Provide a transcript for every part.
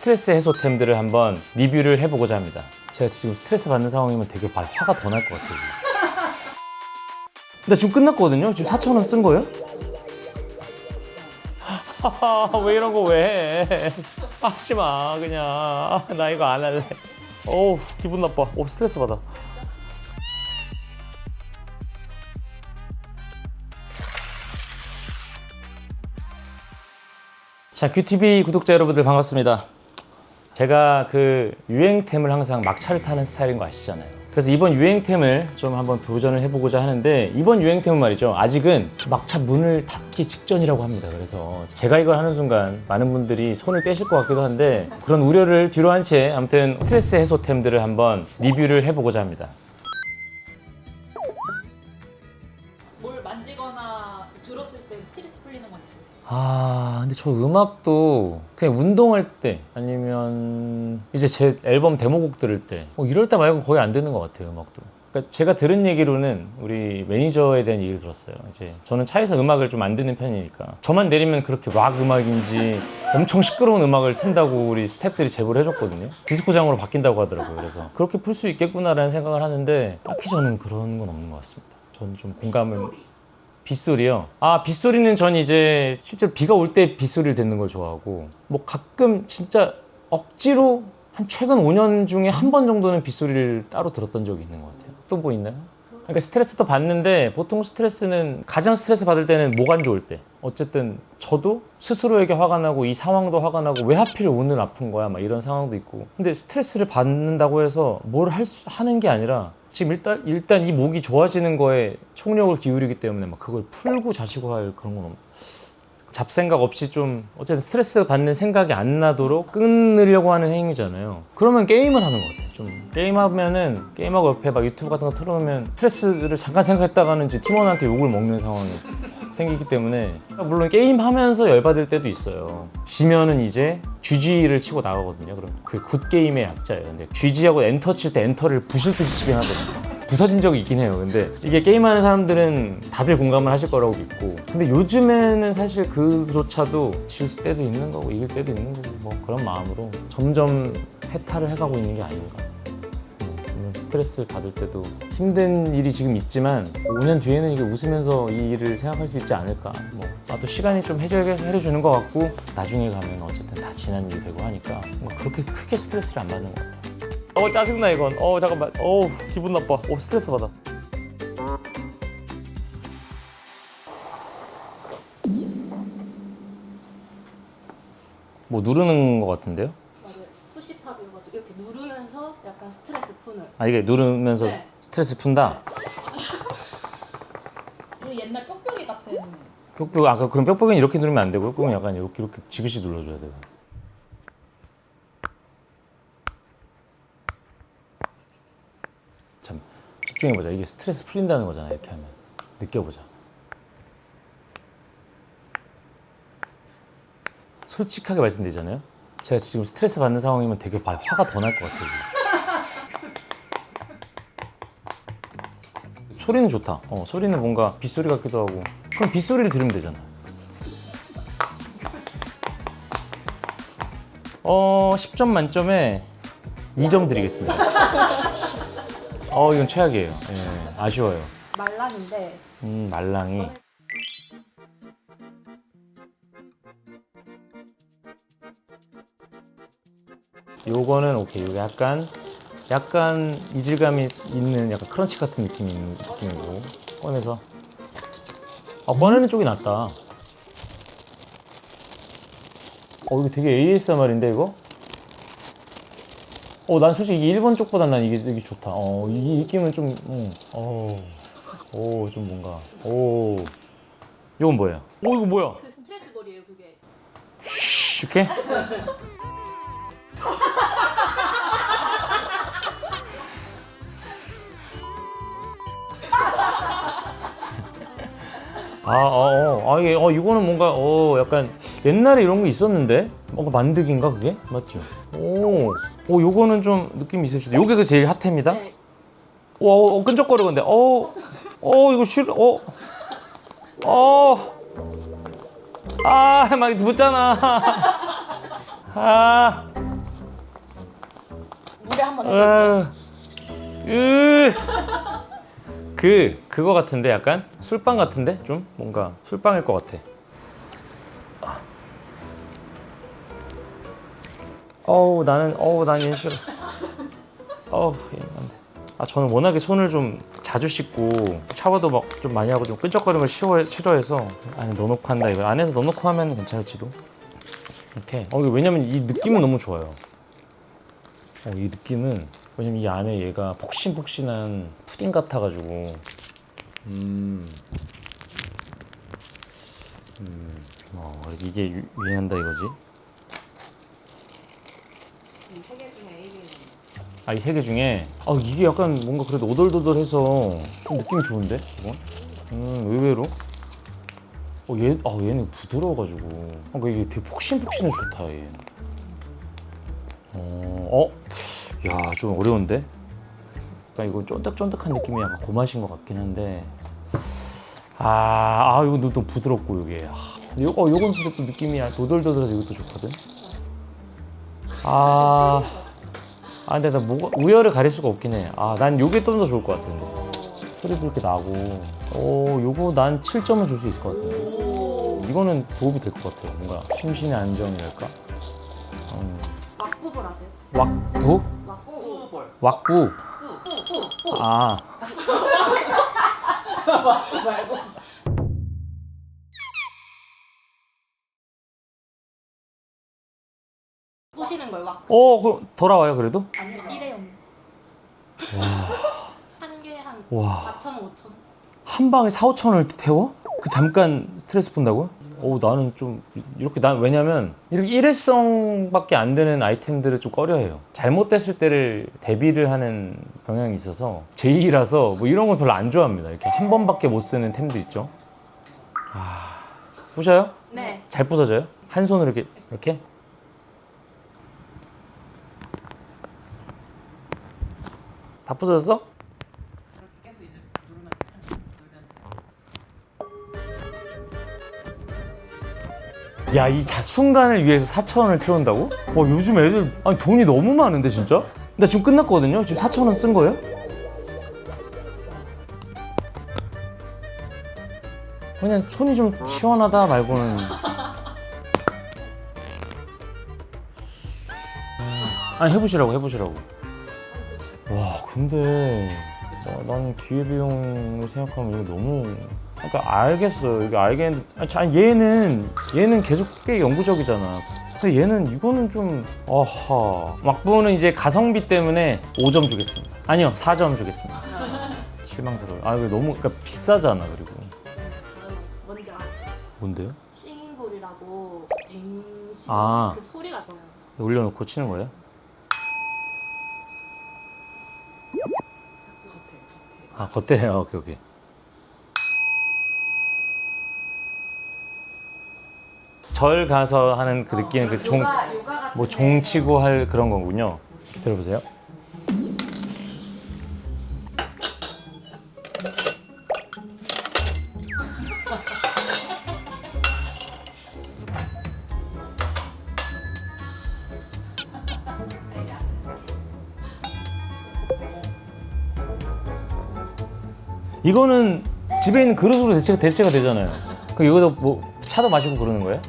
스트레스 해소템들을 한번 리뷰를 해보고자 합니다. 제가 지금 스트레스 받는 상황이면 되게 화가 더 날 것 같아요. 나 지금 끝났거든요? 지금 4,000원 쓴 거예요? 왜 이런 거 왜 해? 하지 마, 그냥. 나 이거 안 할래. 어우, 기분 나빠. 스트레스 받아. 자, 큐티비 구독자 여러분들 반갑습니다. 제가 그 유행템을 항상 막차를 타는 스타일인 거 아시잖아요. 그래서 이번 유행템을 좀 한번 도전을 해보고자 하는데, 이번 유행템은 말이죠, 아직은 막차 문을 닫기 직전이라고 합니다. 그래서 제가 이걸 하는 순간 많은 분들이 손을 떼실 것 같기도 한데, 그런 우려를 뒤로 한 채 아무튼 스트레스 해소템들을 한번 리뷰를 해보고자 합니다. 뭘 만지거나 들었을 때 스트레스 풀리는 건 있어요? 근데 저 음악도 그냥 운동할 때 아니면 이제 제 앨범 데모곡 들을 때 이럴 때 말고 거의 안 듣는 것 같아요, 음악도. 그러니까 제가 들은 얘기로는 우리 매니저에 대한 얘기를 들었어요. 이제 저는 차에서 음악을 좀 안 듣는 편이니까 저만 내리면 그렇게 락 음악인지 엄청 시끄러운 음악을 튼다고 우리 스태프들이 제보를 해줬거든요. 디스코장으로 바뀐다고 하더라고요. 그래서 그렇게 풀 수 있겠구나라는 생각을 하는데 딱히 저는 그런 건 없는 것 같습니다. 저는 좀 공감을... 빗소리요? 빗소리는 전 이제 실제로 비가 올 때 빗소리를 듣는 걸 좋아하고, 뭐 가끔 진짜 억지로 한 최근 5년 중에 한 번 정도는 빗소리를 따로 들었던 적이 있는 것 같아요. 또 뭐 있나요? 그러니까 스트레스도 받는데, 보통 스트레스는 가장 스트레스 받을 때는 목 안 좋을 때. 어쨌든 저도 스스로에게 화가 나고 이 상황도 화가 나고 왜 하필 오늘 아픈 거야 막 이런 상황도 있고. 근데 스트레스를 받는다고 해서 뭘 하는 게 아니라 지금 일단 이 목이 좋아지는 거에 총력을 기울이기 때문에 막 그걸 풀고 자시고 할 그런 건 없는. 잡생각 없이 좀 어쨌든 스트레스 받는 생각이 안 나도록 끊으려고 하는 행위잖아요. 그러면 게임을 하는 것 같아요. 좀 게임하면은, 게임하고 옆에 막 유튜브 같은 거 틀어놓으면 스트레스를 잠깐 생각했다가는 이제 팀원한테 욕을 먹는 상황이 생기기 때문에, 물론 게임하면서 열받을 때도 있어요. 지면은 이제 GG를 치고 나가거든요. 그럼 그게 굿게임의 약자예요. 근데 GG하고 엔터 칠 때 엔터를 부실부실 치긴 하거든요. 부서진 적이 있긴 해요. 근데 이게 게임하는 사람들은 다들 공감을 하실 거라고 믿고, 근데 요즘에는 사실 그조차도 질 때도 있는 거고 이길 때도 있는 거고, 뭐 그런 마음으로 점점 해탈을 해가고 있는 게 아닌가. 점점 스트레스 받을 때도 힘든 일이 지금 있지만 5년 뒤에는 이게 웃으면서 이 일을 생각할 수 있지 않을까. 또 시간이 좀 해결해주는 것 같고, 나중에 가면 어쨌든 다 지난 일이 되고 하니까 그렇게 크게 스트레스를 안 받는 것 같아요. 짜증나 이건. 잠깐만. 기분 나빠. 스트레스 받아. 뭐 누르는 것 같은데요? 맞아요. 푸시팝이어가지고 이렇게 누르면서 약간 스트레스 푸는. 이게 누르면서 네. 스트레스 푼다? 그 옛날 뾱뾱이 같은. 뾱뾱, 그럼 뾱뾱이는 이렇게 누르면 안 되고, 뾱뾱이 약간 이렇게 지그시 눌러줘야 돼요. 참, 집중해보자. 이게 스트레스 풀린다는 거잖아, 이렇게 하면. 느껴보자. 솔직하게 말씀드리잖아요. 제가 지금 스트레스 받는 상황이면 되게 화가 더 날 것 같아요. 소리는 좋다. 소리는 뭔가 빗소리 같기도 하고. 그럼 빗소리를 들으면 되잖아. 10점 만점에 2점 드리겠습니다. 이건 최악이에요. 예, 아쉬워요. 말랑인데. 말랑이. 요거는 오케이. 요게 약간 이질감이 있는 약간 크런치 같은 느낌이고. 꺼내서. 꺼내는 쪽이 낫다. 이거 되게 ASMR인데 이거? 난 솔직히 이게 1번 쪽보다 난 이게 좋다. 이 느낌은 좀, 좀 뭔가, 이건 뭐예요? 이거 뭐야? 그 스트레스 거리예요, 그게. 이렇게? 이거는 뭔가, 약간 옛날에 이런 거 있었는데? 뭔가 만드기인가, 그게? 맞죠? 요거는 좀 느낌이 있을 수도. 요게 그 제일 핫템이다? 네. 끈적거려, 근데. 이거 싫어. 막 묻잖아. 한번 해볼게요. 그거 같은데 약간 술빵 같은데 좀 뭔가 술빵일 것 같아. 난 얘 싫어. 얘는 안 돼. 저는 워낙에 손을 좀 자주 씻고 샤워도 막 좀 많이 하고 좀 끈적거리는 걸 싫어해서 안에 넣어놓고 한다 이거. 안에서 넣어놓고 하면 괜찮을지도. 이렇게. 이거 왜냐면 이 느낌은 너무 좋아요. 이 느낌은 왜냐면 이 안에 얘가 폭신폭신한 푸딩 같아가지고. 이게 유행한다 이거지. 이 세 개 중에 1위는 이 세 개 중에 이게 약간 뭔가 그래도 오돌도돌해서 좀 느낌이 좋은데 이건? 의외로 얘는 부드러워가지고 이게 되게 폭신폭신해 좋다 얘. 야, 좀 어려운데? 약간 이거 쫀득쫀득한 느낌이 약간 고맛인 것 같긴 한데 이거 또 부드럽고 이게 요건 또 느낌이 도돌도돌해서 이것도 좋거든? 근데 나 우열을 가릴 수가 없긴 해. 난 요게 좀 더 좋을 것 같은데. 소리도 이렇게 나고. 요거 난 7점을 줄 수 있을 것 같은데. 이거는 도움이 될 것 같아요. 뭔가 심신의 안정이랄까? 왁구볼 아세요? 왁부? 왁구볼. 왁구? 말고 부시는 거예요, 왁구. 그럼 돌아와요 그래도? 아니요, 일회용. 한 개에 한 와. 4,000원, 5,000원. 한 방에 4, 5천 원을 태워? 잠깐 스트레스 푼다고요? 나는 좀 이렇게 왜냐면 이렇게 일회성밖에 안 되는 아이템들을 좀 꺼려해요. 잘못됐을 때를 대비를 하는 경향이 있어서 제2라서 뭐 이런 건 별로 안 좋아합니다. 이렇게 한 번밖에 못 쓰는 템들 있죠. 부셔요? 네. 잘 부서져요? 한 손으로 이렇게? 다 부서졌어? 계속 이제 누르면 야, 이 순간을 위해서 4,000원을 태운다고? 요즘 애들 돈이 너무 많은데 진짜? 나 지금 끝났거든요? 지금 4,000원 쓴 거예요? 그냥 손이 좀 시원하다 말고는. 해보시라고. 근데 난 기회비용을 생각하면 이거 너무. 알겠어요. 이게 알겠는데, 얘는 계속 꽤 영구적이잖아. 근데 이거는 좀, 왁부는 이제 가성비 때문에 5점 주겠습니다. 아니요, 4점 주겠습니다. 실망스러워요. 이거 너무, 비싸잖아, 그리고. 뭔지 아시죠? 뭔데요? 싱잉볼이라고 뱅 치는 그 소리가 좋아요. 올려놓고 치는 거예요? 겉에 겉에요. 오케이. 절 가서 하는 그 느끼는 그 요가 같은 종 치고 할 그런 거군요. 들어보세요. 이거는 집에 있는 그릇으로 대체가 되잖아요. 그럼 이거도 뭐 차도 마시고 그러는 거예요?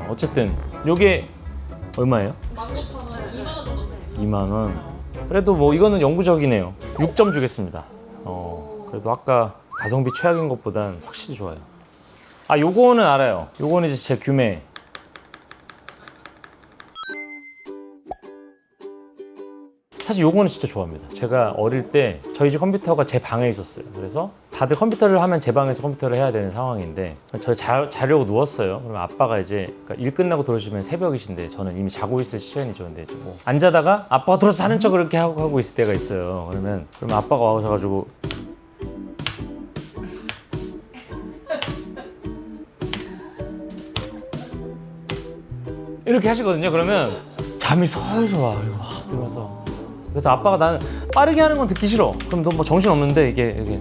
어쨌든 요게 얼마예요? 16,000원, 2만 원 정도 돼요. 2만 원. 그래도 뭐 이거는 영구적이네요. 6점 주겠습니다. 그래도 아까 가성비 최악인 것보단 확실히 좋아요. 요거는 알아요. 요거는 이제 제 규메. 사실 요거는 진짜 좋아합니다. 제가 어릴 때 저희 집 컴퓨터가 제 방에 있었어요. 그래서 다들 컴퓨터를 하면 제 방에서 컴퓨터를 해야 되는 상황인데 저 자려고 누웠어요. 그러면 아빠가 이제 일 끝나고 들어오시면 새벽이신데 저는 이미 자고 있을 시간이죠. 근데 뭐 안 자다가 아빠가 들어서 자는 척을 이렇게 하고 있을 때가 있어요. 그러면 아빠가 와셔가지고 이렇게 하시거든요. 그러면 잠이 솔솔 와. 들면서. 그래서 아빠가 나는 빠르게 하는 건 듣기 싫어. 그럼 너 뭐 정신 없는데 이게.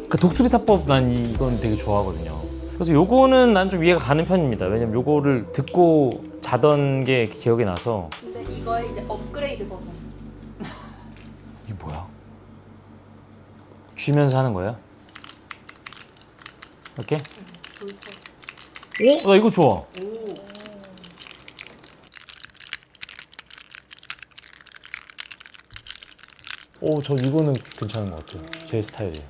그 독수리 타법 난 이건 되게 좋아하거든요. 그래서 요거는 난 좀 이해가 가는 편입니다. 왜냐면 요거를 듣고 가던 게 기억이 나서. 근데 이거의 이제 업그레이드 버전. 이게 뭐야? 쥐면서 하는 거야? 이렇게? 오? 나 이거 좋아. 오. 오, 저 이거는 괜찮은 것 같아요. 제 스타일이에요.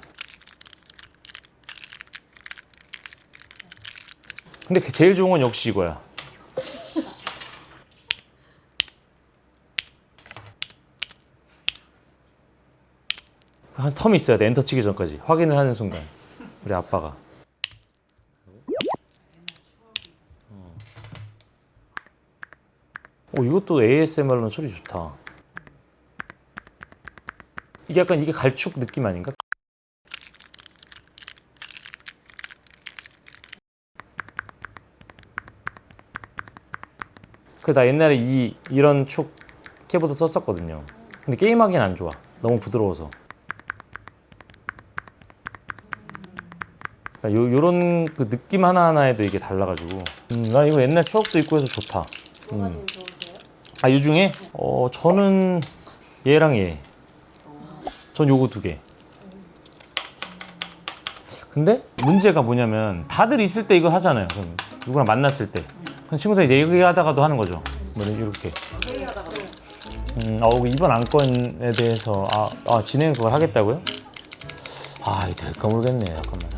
근데 제일 좋은 건 역시 이거야. 한 텀이 있어야 돼. 엔터 치기 전까지. 확인을 하는 순간. 우리 아빠가. 오, 이것도 ASMR로는 소리 좋다. 이게 약간 이게 갈축 느낌 아닌가? 그 나 옛날에 이런 축 키보드 썼었거든요. 근데 게임하기엔 안 좋아. 너무 부드러워서. 요런 그 느낌 하나하나에도 이게 달라가지고 나 이거 옛날 추억도 있고 해서 좋다. 뭐가 제일 좋으세요? 아, 이 중에? 저는 얘랑 얘. 전 요거 두 개. 근데 문제가 뭐냐면 다들 있을 때 이걸 하잖아요. 그럼 누구랑 만났을 때. 그럼 친구들이 얘기하다가도 하는 거죠. 뭐 이렇게. 회의하다가 이번 안건에 대해서 진행 그걸 하겠다고요? 이게 될까 모르겠네. 잠깐만.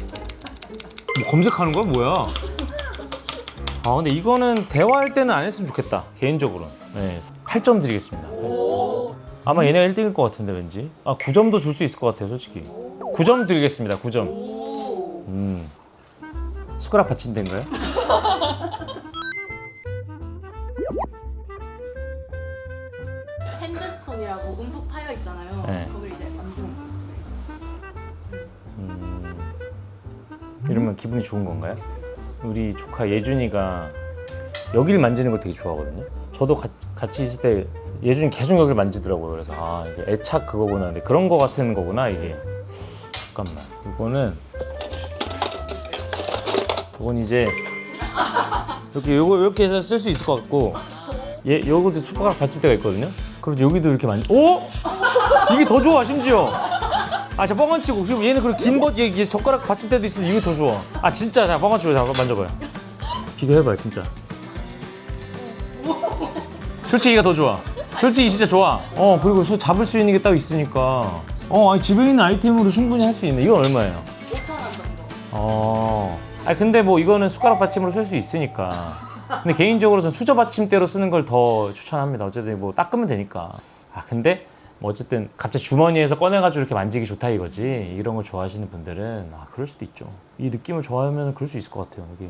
뭐 검색하는 거야? 뭐야? 근데 이거는 대화할 때는 안 했으면 좋겠다. 개인적으로. 네, 8점 드리겠습니다. 아마 얘네가 1등일 것 같은데 왠지. 9점도 줄 수 있을 것 같아요, 솔직히. 9점 드리겠습니다. 9점. 숟가락 받침대인가요? 핸드스톤이라고 움푹 파여 있잖아요. 네. 거기를 이제 만지는 거예요. 이러면 기분이 좋은 건가요? 우리 조카 예준이가 여기를 만지는 거 되게 좋아하거든요. 저도 같이 있을 때 예준이 계속 여기를 만지더라고요. 그래서 이게 애착 그거구나. 근데 그런 거 같은 거구나 이게. 잠깐만. 이건 이제 이렇게 해서 쓸 수 있을 것 같고 요것도 숟가락 받침대가 있거든요. 그럼 여기도 이렇게 오? 이게 더 좋아 심지어. 자 뻥언치고 지금 얘는 그리고 얘 젓가락 받침대도 있어서 이게 더 좋아. 진짜 자 뻥언치고 잠깐 만져봐요. 비교해봐요 진짜. 솔직히 이게 더 좋아. 솔직히 진짜 좋아. 그리고 손 잡을 수 있는 게 딱 있으니까. 집에 있는 아이템으로 충분히 할 수 있네. 이건 얼마예요? 5,000원 정도. 근데 뭐 이거는 숟가락 받침으로 쓸 수 있으니까. 근데 개인적으로 는 수저 받침대로 쓰는 걸 더 추천합니다. 어쨌든 뭐 닦으면 되니까. 근데 뭐 어쨌든 갑자기 주머니에서 꺼내가지고 이렇게 만지기 좋다 이거지. 이런 걸 좋아하시는 분들은 그럴 수도 있죠. 이 느낌을 좋아하면 그럴 수 있을 것 같아요. 여기.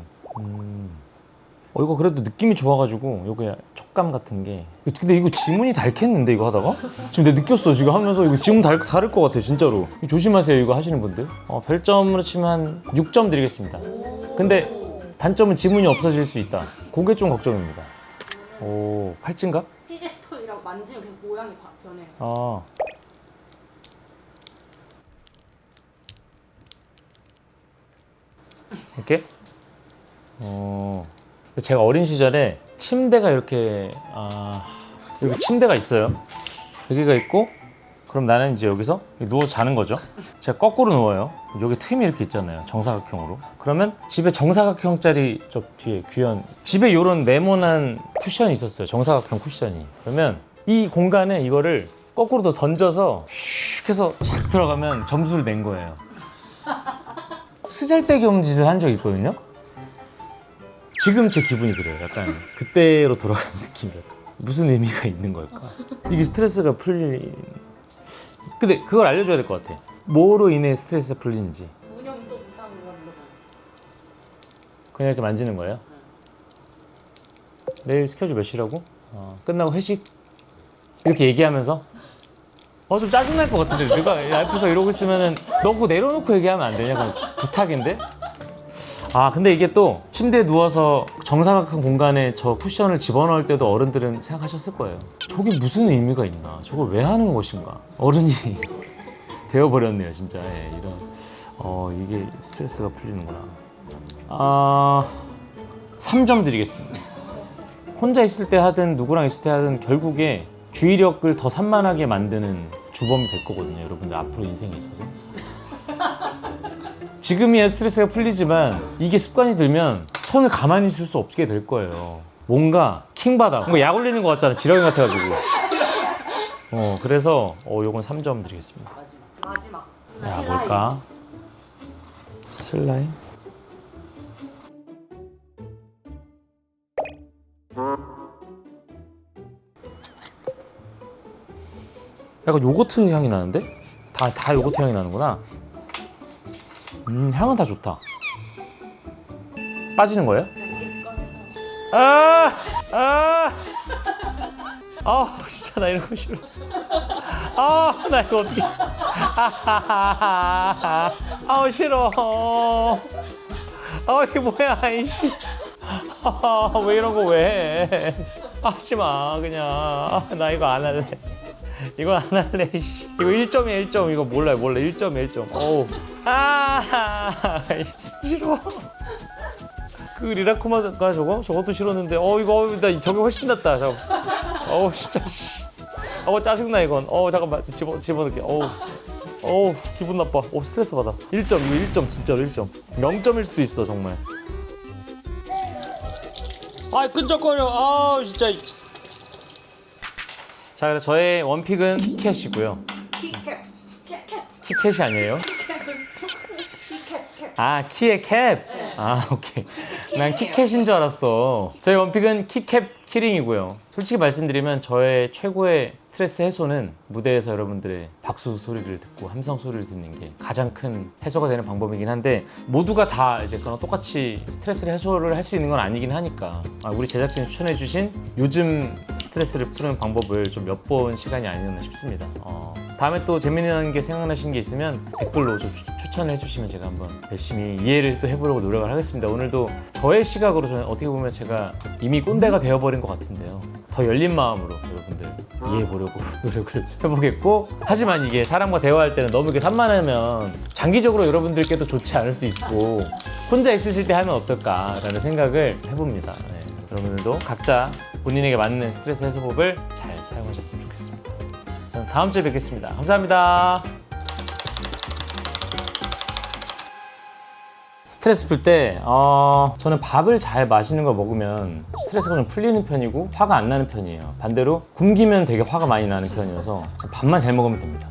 이거 그래도 느낌이 좋아가지고 요게 촉감 같은 게. 근데 이거 지문이 닳겠는데 이거 하다가? 지금 내가 느꼈어 지금 하면서 이거 지문 다를 것 같아 진짜로. 조심하세요 이거 하시는 분들. 별점으로 치면 한 6점 드리겠습니다. 근데 단점은 지문이 없어질 수 있다. 그게 좀 걱정입니다. 팔찌인가? 피제토이라고 만지면 계속 모양이 변해요. 이렇게? 제가 어린 시절에 침대가 이렇게 침대가 있어요. 여기가 있고, 그럼 나는 이제 여기서 누워서 자는 거죠. 제가 거꾸로 누워요. 여기 틈이 이렇게 있잖아요. 정사각형으로. 그러면 집에 정사각형짜리 저 뒤에 집에 이런 네모난 쿠션이 있었어요. 정사각형 쿠션이. 그러면 이 공간에 이거를 거꾸로 더 던져서 슉 해서 착 들어가면 점수를 낸 거예요. 쓰잘데기 없는 짓을 한 적이 있거든요. 지금 제 기분이 그래요. 약간 그때로 돌아가는 느낌이에요. 무슨 의미가 있는 걸까? 이게 스트레스가 근데 그걸 알려줘야 될 것 같아. 뭐로 인해 스트레스가 풀리는지. 운영 또 무상으로 하는 거. 그냥 이렇게 만지는 거예요? 내일 스케줄 몇 시라고? 끝나고 회식? 이렇게 얘기하면서? 좀 짜증날 것 같은데 내가 앞에서 이러고 있으면은 너 그거 내려놓고 얘기하면 안 되냐? 그럼 부탁인데? 근데 이게 또 침대에 누워서 정사각형 공간에 저 쿠션을 집어넣을 때도 어른들은 생각하셨을 거예요. 저게 무슨 의미가 있나? 저걸 왜 하는 것인가? 어른이 되어버렸네요 진짜. 이런 이게 스트레스가 풀리는구나. 3점 드리겠습니다. 혼자 있을 때 하든 누구랑 있을 때 하든 결국에 주의력을 더 산만하게 만드는 주범이 될 거거든요. 여러분들 앞으로 인생에 있어서. 지금이야 스트레스가 풀리지만 이게 습관이 들면 손을 가만히 있을 수 없게 될 거예요. 뭔가 킹받아. 뭔가 약 올리는 것 같잖아. 지렁이 같아가지고. 그래서 요건 3점 드리겠습니다. 마지막. 야, 뭘까? 슬라임? 약간 요거트 향이 나는데? 다 요거트 향이 나는구나. 향은 다 좋다. 빠지는 거예요? 진짜 나 이런 거 싫어. 나 이거 어떻게. 싫어. 이게 뭐야, 이씨. 왜 이런 거 왜 해. 하지 마, 그냥. 나 이거 안 할래. 이거 안 할래, 이씨. 이거 1점이야, 1점. 이거 몰라요, 1점이야, 1점. 어우. 싫어. 그 리라쿠마가 저것도 싫었는데, 이거, 나 저게 훨씬 낫다. 진짜, 씨. 짜증나, 이건. 잠깐만. 집어넣을게. 기분 나빠. 스트레스 받아. 1점, 이거 1점, 진짜로 1점. 0점일 수도 있어, 정말. 끈적거려. 진짜. 자, 그래서 저의 원픽은 키캣이고요. 키캡. 키캣이 아니에요? 키의 캡. 오케이. 난 키캣인 줄 알았어. 저희 원픽은 키캡 키링이고요. 솔직히 말씀드리면 저의 최고의 스트레스 해소는 무대에서 여러분들의 박수 소리를 듣고 함성 소리를 듣는 게 가장 큰 해소가 되는 방법이긴 한데, 모두가 다 이제 그런 똑같이 스트레스를 해소를 할 수 있는 건 아니긴 하니까 우리 제작진이 추천해주신 요즘 스트레스를 푸는 방법을 좀 엿본 시간이 아니었나 싶습니다. 다음에 또 재미난 게 생각나시는 게 있으면 댓글로 좀 추천해 주시면 제가 한번 열심히 이해를 또 해보려고 노력을 하겠습니다. 오늘도 저의 시각으로 저는 어떻게 보면 제가 이미 꼰대가 되어버린 것 같은데요. 더 열린 마음으로 여러분들 이해해보려고 노력을 해보겠고, 하지만 이게 사람과 대화할 때는 너무 이렇게 산만하면 장기적으로 여러분들께도 좋지 않을 수 있고, 혼자 있으실 때 하면 어떨까라는 생각을 해봅니다. 네. 여러분들도 각자 본인에게 맞는 스트레스 해소법을 잘 사용하셨으면 좋겠습니다. 저는 다음 주에 뵙겠습니다. 감사합니다. 스트레스 풀 때 저는 밥을 잘 맛있는 걸 먹으면 스트레스가 좀 풀리는 편이고 화가 안 나는 편이에요. 반대로 굶기면 되게 화가 많이 나는 편이어서 밥만 잘 먹으면 됩니다.